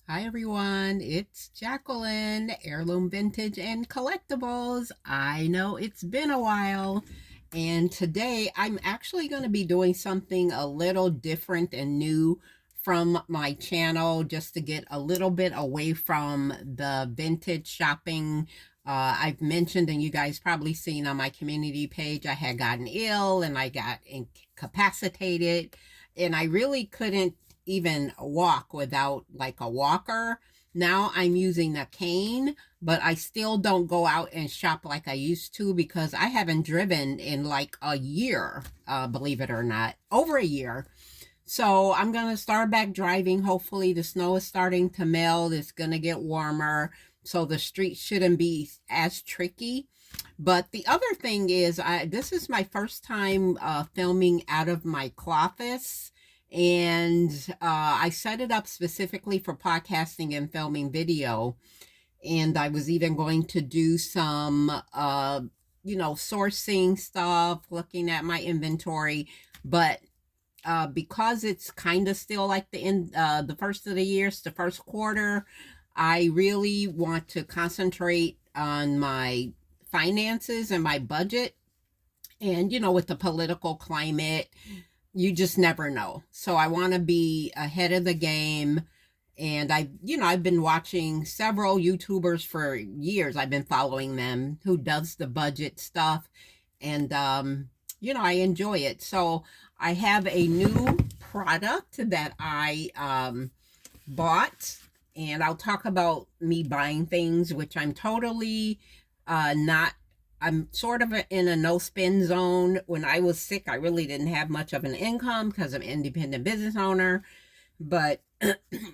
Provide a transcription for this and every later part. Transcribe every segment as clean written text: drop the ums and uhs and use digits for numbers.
Hi everyone, it's Jacqueline, Heirloom Vintage and Collectibles. I know it's been a while, and today I'm actually going to be doing something a little different and new from my channel just to get a little bit away from the vintage shopping. I've mentioned, and you guys probably seen on my community page, I had gotten ill and I got incapacitated, and I really couldn't even walk without like a walker. Now I'm using a cane, but I still don't go out and shop like I used to because I haven't driven in like a year, believe it or not, over a year. So I'm going to start back driving. Hopefully, the snow is starting to melt. It's going to get warmer. So the streets shouldn't be as tricky. But the other thing is, this is my first time filming out of my cloffice, and I set it up specifically for podcasting and filming video. And I was even going to do some, sourcing stuff, looking at my inventory. But because it's kind of still like the first of the year, it's the first quarter, I really want to concentrate on my finances and my budget. And with the political climate, you just never know. So I want to be ahead of the game. And I've been watching several YouTubers for years. I've been following them who does the budget stuff, and I enjoy it. So I have a new product that I bought, and I'll talk about me buying things, which I'm totally not. I'm sort of in a no spend zone. When I was sick, I really didn't have much of an income because I'm an independent business owner. But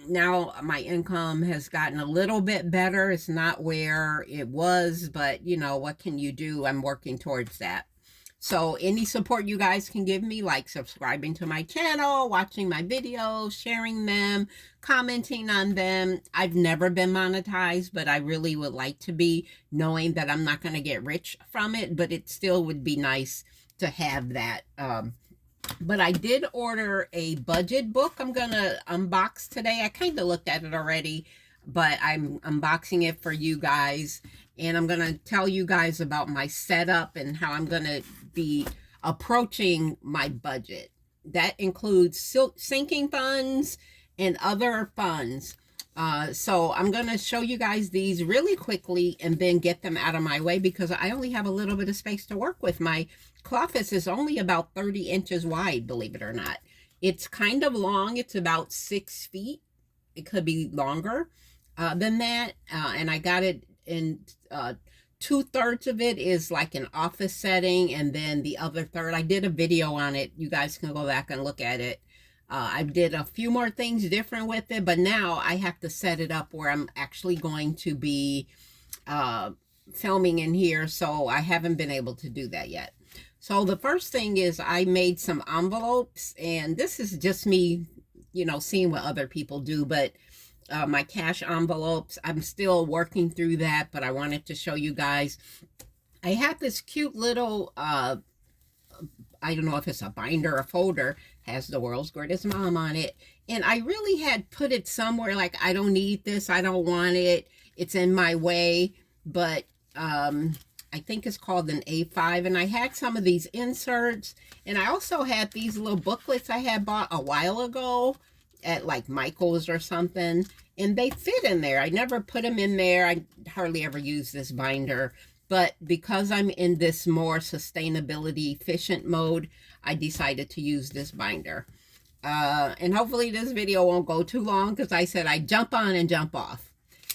now my income has gotten a little bit better. It's not where it was, but what can you do? I'm working towards that. So any support you guys can give me, like subscribing to my channel, watching my videos, sharing them, commenting on them. I've never been monetized, but I really would like to be, knowing that I'm not going to get rich from it, but it still would be nice to have that. But I did order a budget book I'm going to unbox today. I kind of looked at it already, but I'm unboxing it for you guys. And I'm going to tell you guys about my setup and how I'm going to be approaching my budget. That includes sinking funds and other funds. So I'm going to show you guys these really quickly and then get them out of my way because I only have a little bit of space to work with. My cloffice is only about 30 inches wide, believe it or not. It's kind of long. It's about 6 feet. It could be longer than that. And I got it in 2/3 of it is like an office setting, and then the other third, I did a video on it. You guys can go back and look at it. I did a few more things different with it, but now I have to set it up where I'm actually going to be filming in here, so I haven't been able to do that yet. So the first thing is I made some envelopes, and this is just me, seeing what other people do, but my cash envelopes, I'm still working through that, but I wanted to show you guys. I have this cute little I don't know if it's a binder or folder, has the world's greatest mom on it. And I really had put it somewhere like, I don't need this, I don't want it, it's in my way. But I think it's called an A5. And I had some of these inserts. And I also had these little booklets I had bought a while ago at like Michael's or something. And they fit in there. I never put them in there. I hardly ever use this binder. But because I'm in this more sustainability efficient mode, I decided to use this binder. And hopefully this video won't go too long because I said I jump on and jump off.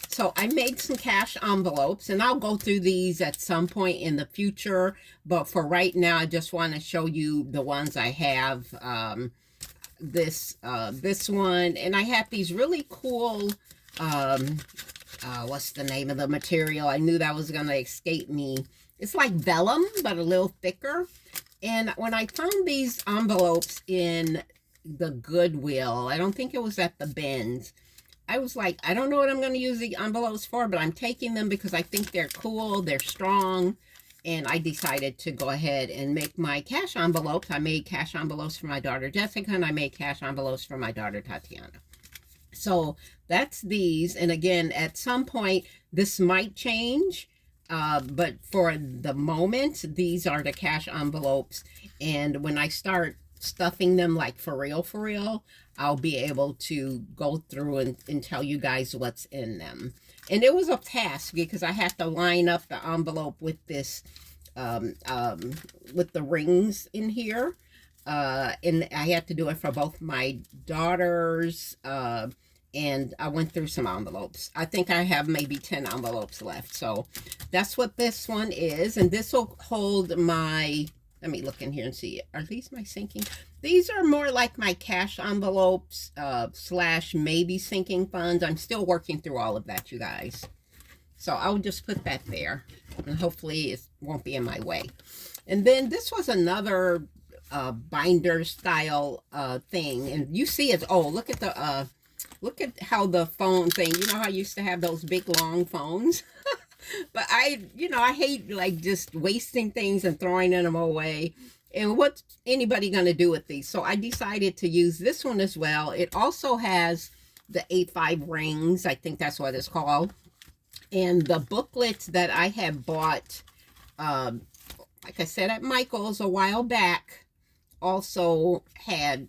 So I made some cash envelopes, and I'll go through these at some point in the future. But for right now, I just want to show you the ones I have. This one, and I have these really cool what's the name of the material? I knew that was gonna escape me. It's like vellum, but a little thicker. And when I found these envelopes in the Goodwill, I don't think it was at the bins, I was like, I don't know what I'm going to use the envelopes for, but I'm taking them because I think they're cool, they're strong, and I decided to go ahead and make my cash envelopes. I made cash envelopes for my daughter Jessica, and I made cash envelopes for my daughter Tatiana. So that's these. And again, at some point, this might change. But for the moment, these are the cash envelopes. And when I start stuffing them like for real, I'll be able to go through and tell you guys what's in them. And it was a task because I had to line up the envelope with this, with the rings in here. And I had to do it for both my daughters, and I went through some envelopes. I think I have maybe 10 envelopes left. So that's what this one is. And this will hold my, let me look in here and see. Are these my sinking? These are more like my cash envelopes, slash maybe sinking funds. I'm still working through all of that, you guys. So I'll just put that there. And hopefully it won't be in my way. And then this was another binder style thing. And you see it's, oh, look at the, look at how the phone thing, you know how I used to have those big long phones? But I hate like just wasting things and throwing them away. And what's anybody going to do with these? So I decided to use this one as well. It also has the 8-5 rings. I think that's what it's called. And the booklets that I had bought, like I said, at Michael's a while back, also had,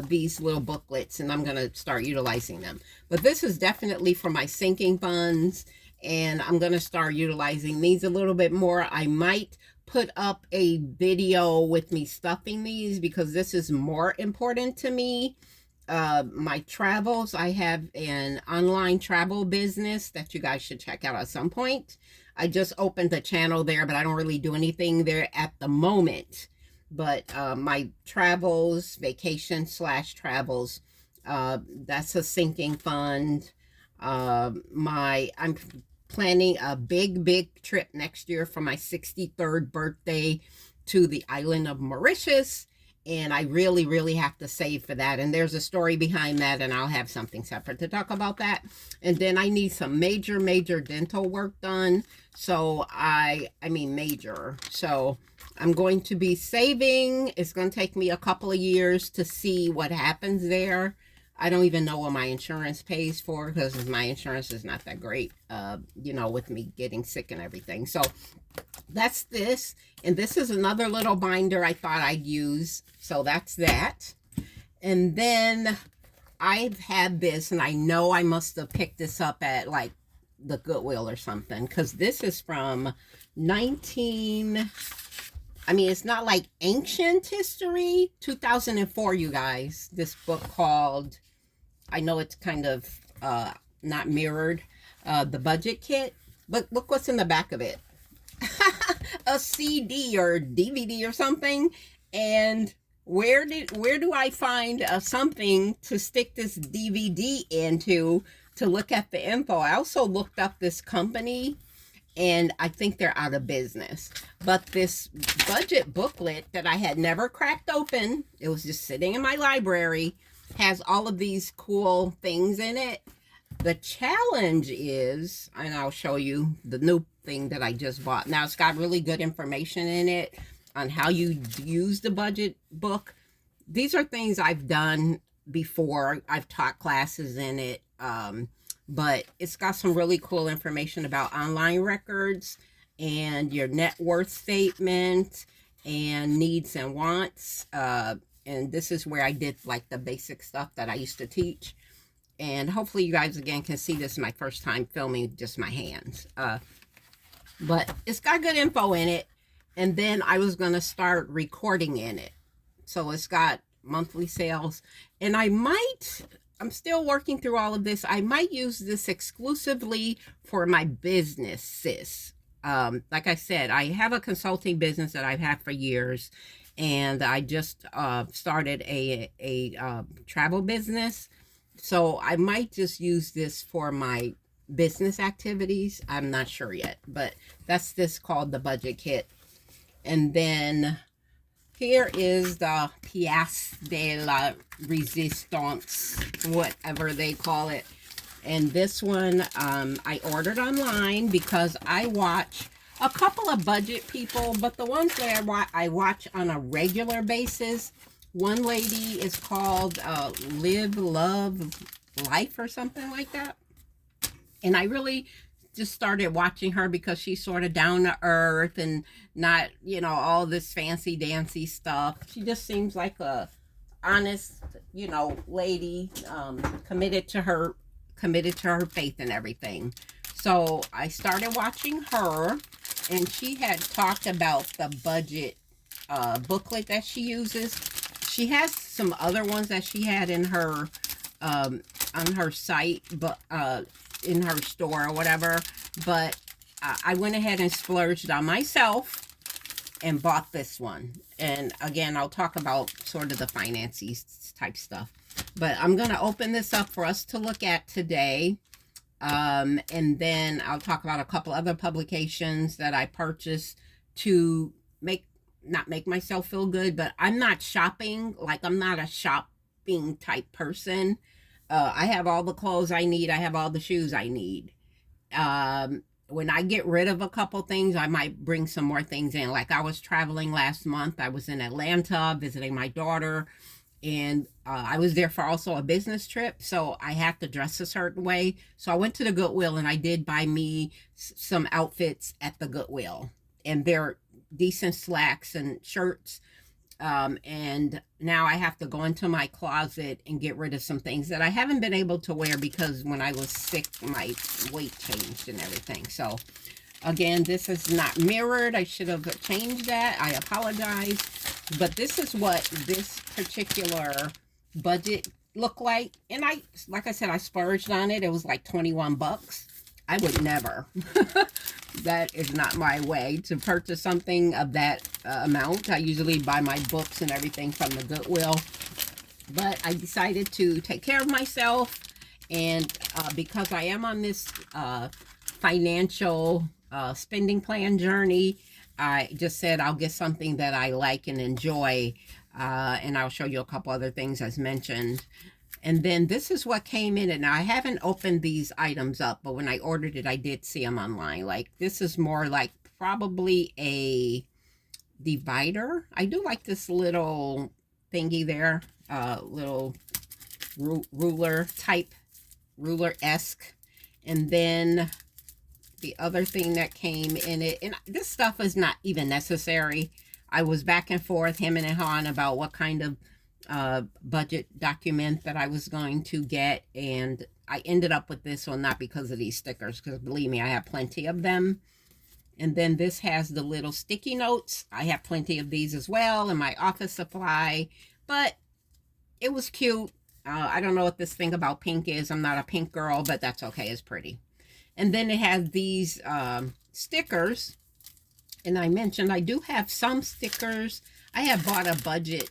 these little booklets, and I'm going to start utilizing them. But this is definitely for my sinking funds, and I'm going to start utilizing these a little bit more. I might put up a video with me stuffing these because this is more important to me. My travels, I have an online travel business that you guys should check out at some point. I just opened the channel there, but I don't really do anything there at the moment. But my travels, vacation / travels, that's a sinking fund. I'm planning a big trip next year for my 63rd birthday to the island of Mauritius. And I really have to save for that. And there's a story behind that, and I'll have something separate to talk about that. And then I need some major dental work done. So I mean major. So I'm going to be saving. It's going to take me a couple of years to see what happens there. I don't even know what my insurance pays for because my insurance is not that great, with me getting sick and everything. So that's this. And this is another little binder I thought I'd use. So that's that. And then I've had this, and I know I must have picked this up at like the Goodwill or something, because this is from it's not like ancient history, 2004, you guys. This book called, I know it's kind of not mirrored, The Budget Kit, but look what's in the back of it. A CD or DVD or something. And where do I find something to stick this DVD into to look at the info? I also looked up this company, and I think they're out of business. But this budget booklet that I had never cracked open, it was just sitting in my library, has all of these cool things in it. The challenge is, and I'll show you the new thing that I just bought. Now, it's got really good information in it on how you use the budget book. These are things I've done before. I've taught classes in it. But it's got some really cool information about online records and your net worth statement and needs and wants. And this is where I did like the basic stuff that I used to teach. And hopefully you guys again can see this is my first time filming just my hands. But it's got good info in it. And then I was going to start recording in it. So it's got monthly sales. And I'm still working through all of this. I might use this exclusively for my business, sis. Like I said, I have a consulting business that I've had for years. And I just started a travel business. So I might just use this for my business activities. I'm not sure yet, but that's this called the Budget Kit. And then here is the pièce de la résistance, whatever they call it. And this one I ordered online because I watch a couple of budget people, but the ones that I watch on a regular basis One lady is called Live, Love, Life or something like that. And I really just started watching her because she's sort of down to earth and not, all this fancy dancy stuff. She just seems like a honest, lady, committed to her faith and everything. So I started watching her, and she had talked about the budget booklet that she uses. She has some other ones that she had in her on her site, but in her store or whatever. But I went ahead and splurged on myself and bought this one. And again, I'll talk about sort of the finances type stuff. But I'm going to open this up for us to look at today. And then I'll talk about a couple other publications that I purchased to not make myself feel good, but I'm not shopping. Like, I'm not a shopping type person. I have all the clothes I need. I have all the shoes I need. When I get rid of a couple things, I might bring some more things in. Like, I was traveling last month. I was in Atlanta visiting my daughter, and I was there for also a business trip, so I had to dress a certain way. So I went to the Goodwill, and I did buy me some outfits at the Goodwill, and they're decent slacks and shirts. And now I have to go into my closet and get rid of some things that I haven't been able to wear because when I was sick, my weight changed and everything. So again, this is not mirrored. I should have changed that. I apologize. But this is what this particular budget looked like. And like I said, I splurged on it. It was like 21 bucks. I would never. That is not my way to purchase something of that amount. I usually buy my books and everything from the Goodwill. But I decided to take care of myself. And because I am on this financial spending plan journey, I just said I'll get something that I like and enjoy. And I'll show you a couple other things as mentioned. And then this is what came in it. Now, I haven't opened these items up, but when I ordered it, I did see them online. Like, this is more like probably a divider. I do like this little thingy there, little ruler-esque. And then the other thing that came in it, and this stuff is not even necessary. I was back and forth, him and Han, about what kind of budget document that I was going to get, and I ended up with this one, not because of these stickers, because believe me, I have plenty of them. And then this has the little sticky notes. I have plenty of these as well in my office supply, but it was cute. I don't know what this thing about pink is. I'm not a pink girl, but that's okay. It's pretty. And then it has these stickers, and I mentioned I do have some stickers. I have bought a budget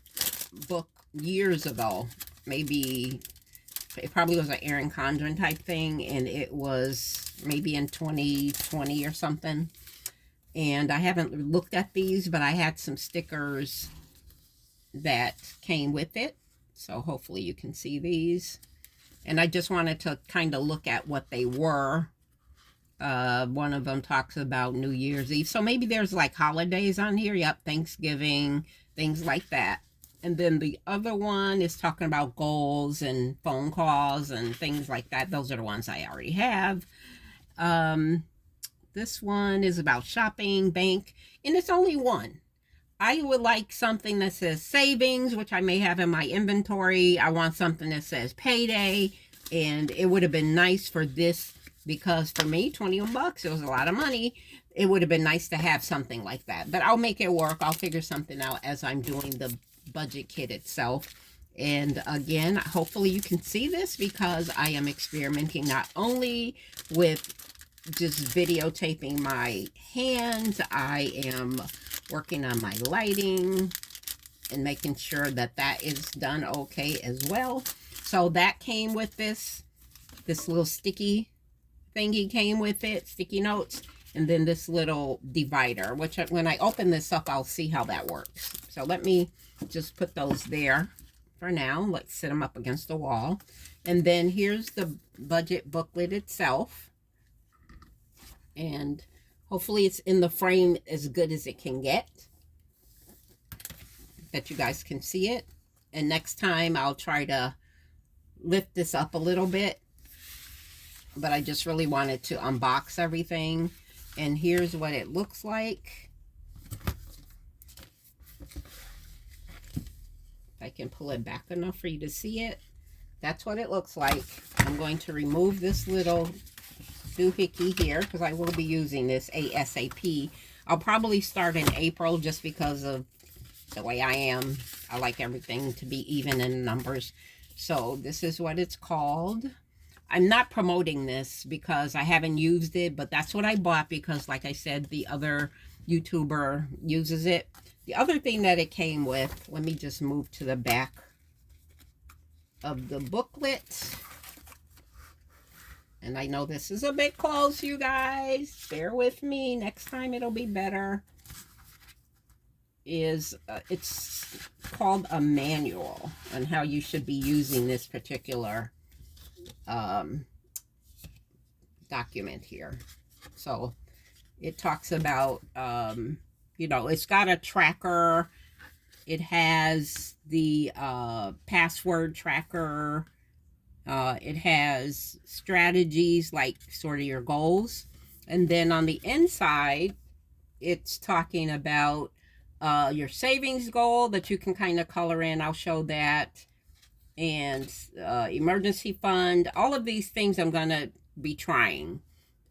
book years ago, maybe it probably was an Erin Condren type thing, and it was maybe in 2020 or something. And I haven't looked at these, but I had some stickers that came with it, so hopefully you can see these. And I just wanted to kind of look at what they were. One of them talks about New Year's Eve, so maybe there's like holidays on here. Yep, Thanksgiving, things like that. And then the other one is talking about goals and phone calls and things like that. Those are the ones I already have. This one is about shopping, bank, and it's only one. I would like something that says savings, which I may have in my inventory. I want something that says payday, and it would have been nice for this because for me, 21 bucks, it was a lot of money. It would have been nice to have something like that, but I'll make it work. I'll figure something out as I'm doing the budget kit itself. And again, hopefully you can see this because I am experimenting not only with just videotaping my hands, I am working on my lighting and making sure that that is done okay as well. So that came with this little sticky thingy came with it, sticky notes, and then this little divider, which when I open this up, I'll see how that works. So let me just put those there for now. Let's sit them up against the wall. And then here's the budget booklet itself. And hopefully it's in the frame as good as it can get, that you guys can see it. And next time I'll try to lift this up a little bit. But I just really wanted to unbox everything. And here's what it looks like. If I can pull it back enough for you to see it. That's what it looks like. I'm going to remove this little doohickey here because I will be using this ASAP. I'll probably start in April just because of the way I am. I like everything to be even in numbers. So this is what it's called. I'm not promoting this because I haven't used it, but that's what I bought because, like I said, the other YouTuber uses it. The other thing that it came with, let me just move to the back of the booklet. And I know this is a bit close, you guys. Bear with me. Next time it'll be better. It's called a manual on how you should be using this particular document here. So it talks about, you know, it's got a tracker. It has the password tracker. It has strategies like sort of your goals. And then on the inside, it's talking about your savings goal that you can kind of color in. I'll show that. And emergency fund. All of these things I'm going to be trying.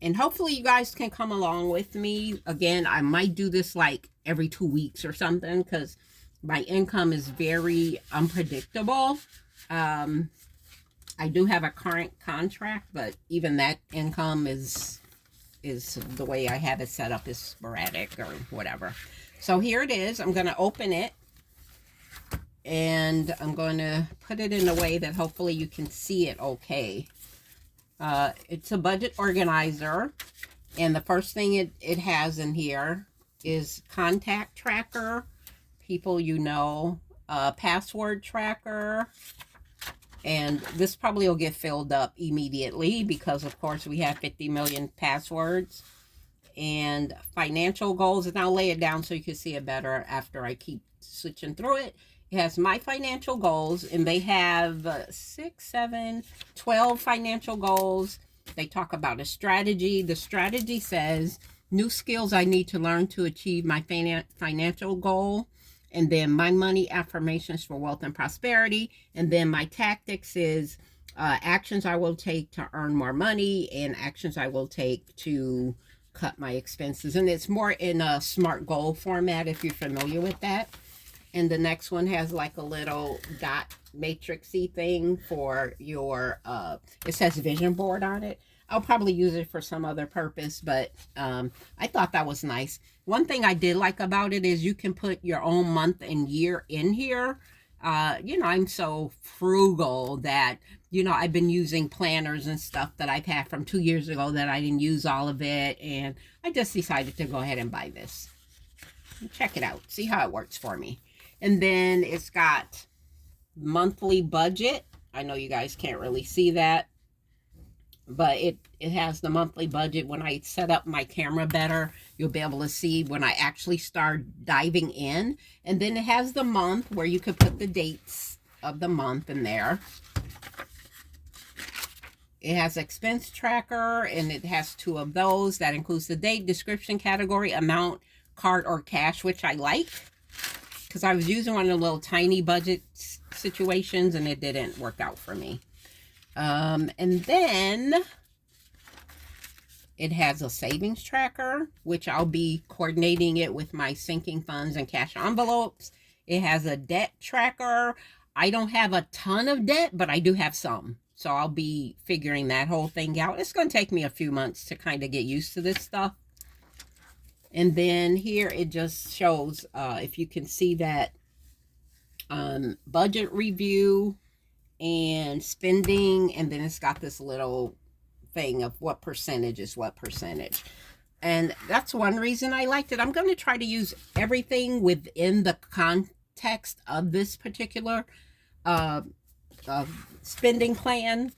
And hopefully you guys can come along with me. Again, I might do this like every 2 weeks or something because my income is very unpredictable. I do have a current contract, but even that income is the way I have it set up is sporadic or whatever. So here it is. I'm going to open it. And I'm going to put it in a way that hopefully you can see it okay. It's a budget organizer. And the first thing it has in here is contact tracker, people you know, password tracker. And this probably will get filled up immediately because, of course, we have 50 million passwords. And financial goals. And I'll lay it down so you can see it better after I keep switching through it. It has my financial goals, and they have 6, 7, 12 financial goals. They talk about a strategy. The strategy says, new skills I need to learn to achieve my financial goal. And then my money affirmations for wealth and prosperity. And then my tactics is actions I will take to earn more money and actions I will take to cut my expenses. And it's more in a SMART goal format if you're familiar with that. And the next one has like a little dot matrixy thing for your, it says vision board on it. I'll probably use it for some other purpose, but I thought that was nice. One thing I did like about it is you can put your own month and year in here. You know, I'm so frugal that, you know, I've been using planners and stuff that I've had from 2 years ago that I didn't use all of it. And I just decided to go ahead and buy this. Check it out. See how it works for me. And then it's got monthly budget. I know you guys can't really see that, but it has the monthly budget. When I set up my camera better, you'll be able to see when I actually start diving in. And then it has the month where you could put the dates of the month in there. It has expense tracker, and it has 2 of those. That includes the date, description, category, amount, card, or cash, which I like. Because I was using one of the little tiny budget situations and it didn't work out for me. And then it has a savings tracker, which I'll be coordinating it with my sinking funds and cash envelopes. It has a debt tracker. I don't have a ton of debt, but I do have some. So I'll be figuring that whole thing out. It's going to take me a few months to kind of get used to this stuff. And then here it just shows, if you can see that, budget review and spending. And then it's got this little thing of what percentage is what percentage. And that's one reason I liked it. I'm going to try to use everything within the context of this particular spending plan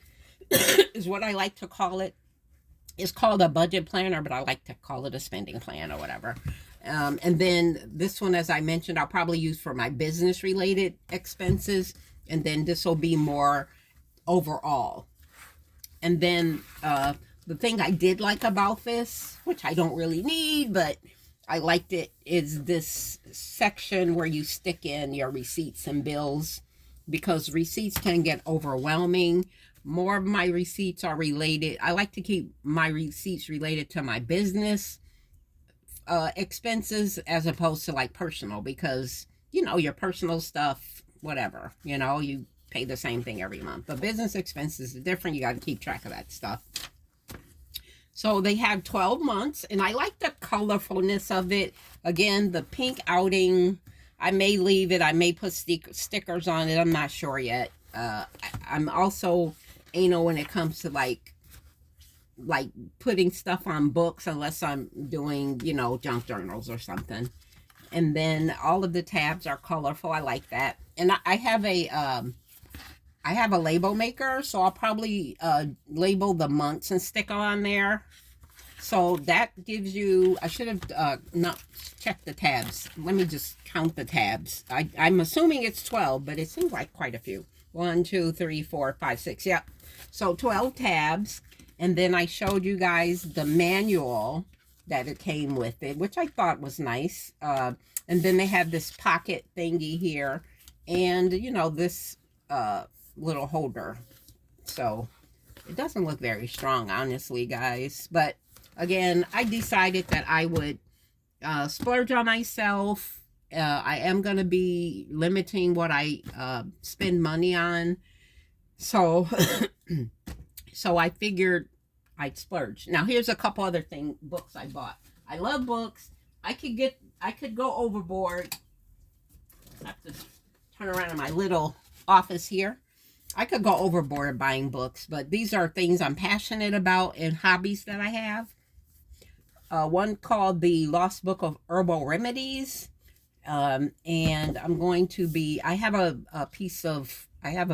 is what I like to call it. It's called a budget planner, but I like to call it a spending plan or whatever. And then this one, as I mentioned, I'll probably use for my business related expenses. And then this will be more overall. And then the thing I did like about this, which I don't really need, but I liked it, is this section where you stick in your receipts and bills, because receipts can get overwhelming. More of my receipts are related. I like to keep my receipts related to my business expenses as opposed to like personal, because your personal stuff, whatever, you pay the same thing every month. But business expenses are different. You got to keep track of that stuff. So they have 12 months, and I like the colorfulness of it. Again, the pink outing, I may leave it. I may put stickers on it. I'm not sure yet. I'm also anal when it comes to like putting stuff on books, unless I'm doing, junk journals or something. And then all of the tabs are colorful. I like that. And I have a label maker, so I'll probably label the months and stick on there. So that gives you, I should have not checked the tabs. Let me just count the tabs. I'm assuming it's 12, but it seems like quite a few. 1, 2, 3, 4, 5, 6. Yep. So 12 tabs. And then I showed you guys the manual that it came with it, which I thought was nice. And then they have this pocket thingy here, and this little holder. So it doesn't look very strong, honestly, guys. But again, I decided that I would splurge on myself. I am going to be limiting what I spend money on. So so I figured I'd splurge. Now here's a couple other books I bought. I love books. I could go overboard. I have to turn around in my little office here. I could go overboard buying books, but these are things I'm passionate about and hobbies that I have. One called The Lost Book of Herbal Remedies. And I'm going to be, I have a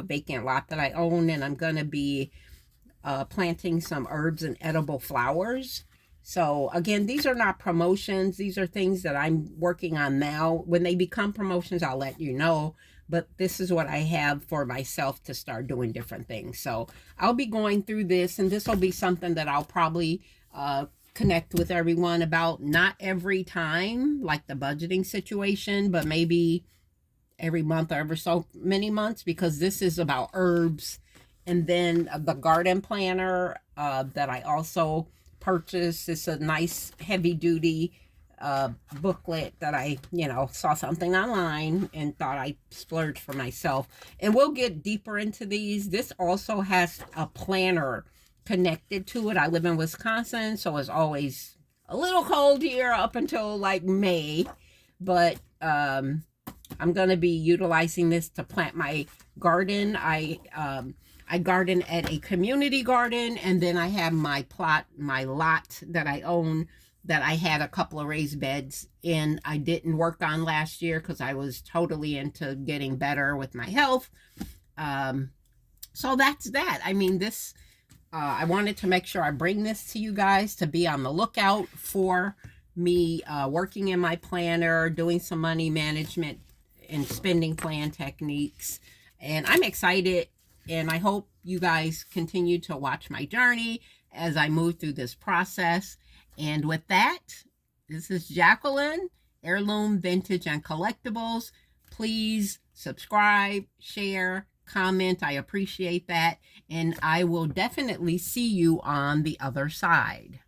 vacant lot that I own, and I'm going to be planting some herbs and edible flowers. So again, these are not promotions. These are things that I'm working on now. When they become promotions, I'll let you know. But this is what I have for myself to start doing different things. So I'll be going through this, and this will be something that I'll probably connect with everyone about. Not every time, like the budgeting situation, but maybe every month or ever so many months, because this is about herbs. And then the garden planner that I also purchased. It's a nice heavy duty booklet that I, saw something online and thought I'd splurge for myself. And we'll get deeper into these. This also has a planner connected to it. I live in Wisconsin, so it's always a little cold here up until like May. But I'm going to be utilizing this to plant my garden. I garden at a community garden, and then I have my lot that I own that I had a couple of raised beds in. I didn't work on last year because I was totally into getting better with my health. So that's that. I mean, this, I wanted to make sure I bring this to you guys to be on the lookout for me working in my planner, doing some money management and spending plan techniques. And I'm excited. And I hope you guys continue to watch my journey as I move through this process. And with that, this is Jacqueline, Heirloom Vintage and Collectibles. Please subscribe, share, comment. I appreciate that. And I will definitely see you on the other side.